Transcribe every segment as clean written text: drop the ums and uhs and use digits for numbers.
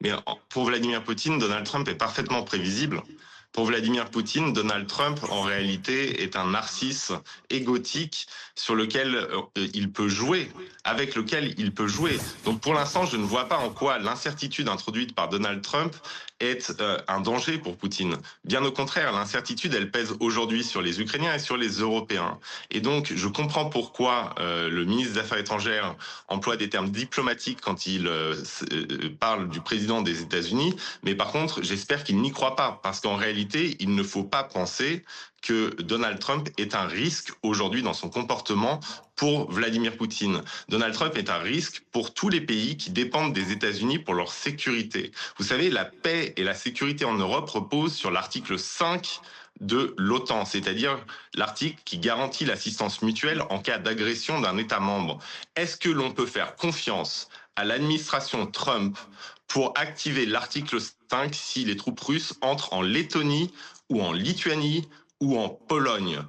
Mais pour Vladimir Poutine, Donald Trump est parfaitement prévisible. Pour Vladimir Poutine, Donald Trump, en réalité, est un narcisse égotique sur lequel il peut jouer, avec lequel il peut jouer. Donc pour l'instant, je ne vois pas en quoi l'incertitude introduite par Donald Trump est un danger pour Poutine. Bien au contraire, l'incertitude, elle pèse aujourd'hui sur les Ukrainiens et sur les Européens. Et donc, je comprends pourquoi le ministre des Affaires étrangères emploie des termes diplomatiques quand il parle du président des États-Unis, mais par contre, j'espère qu'il n'y croit pas, parce qu'en réalité, il ne faut pas penser que Donald Trump est un risque aujourd'hui dans son comportement pour Vladimir Poutine. Donald Trump est un risque pour tous les pays qui dépendent des États-Unis pour leur sécurité. Vous savez, la paix et la sécurité en Europe reposent sur l'article 5 de l'OTAN, c'est-à-dire l'article qui garantit l'assistance mutuelle en cas d'agression d'un État membre. Est-ce que l'on peut faire confiance à l'administration Trump pour activer l'article 5 si les troupes russes entrent en Lettonie ou en Lituanie ou en Pologne?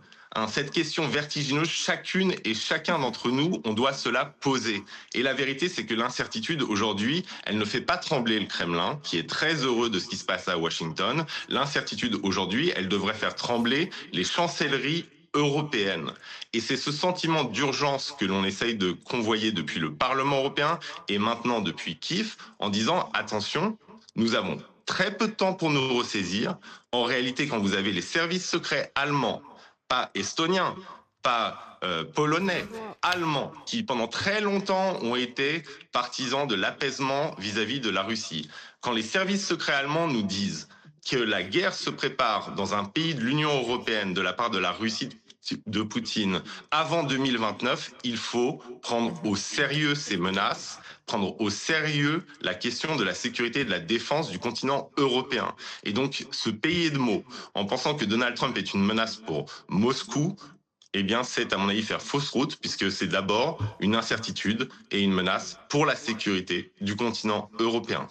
Cette question vertigineuse, chacune et chacun d'entre nous, on doit se la poser. Et la vérité, c'est que l'incertitude aujourd'hui, elle ne fait pas trembler le Kremlin, qui est très heureux de ce qui se passe à Washington. L'incertitude aujourd'hui, elle devrait faire trembler les chancelleries européennes. Et c'est ce sentiment d'urgence que l'on essaye de convoyer depuis le Parlement européen et maintenant depuis Kiev, en disant attention, nous avons très peu de temps pour nous ressaisir. En réalité, quand vous avez les services secrets allemands, pas estoniens, pas polonais, allemands, qui pendant très longtemps ont été partisans de l'apaisement vis-à-vis de la Russie. Quand les services secrets allemands nous disent que la guerre se prépare dans un pays de l'Union européenne de la part de la Russie de Poutine avant 2029, il faut prendre au sérieux ces menaces, prendre au sérieux la question de la sécurité et de la défense du continent européen. Et donc, se payer de mots en pensant que Donald Trump est une menace pour Moscou, eh bien, c'est à mon avis faire fausse route, puisque c'est d'abord une incertitude et une menace pour la sécurité du continent européen.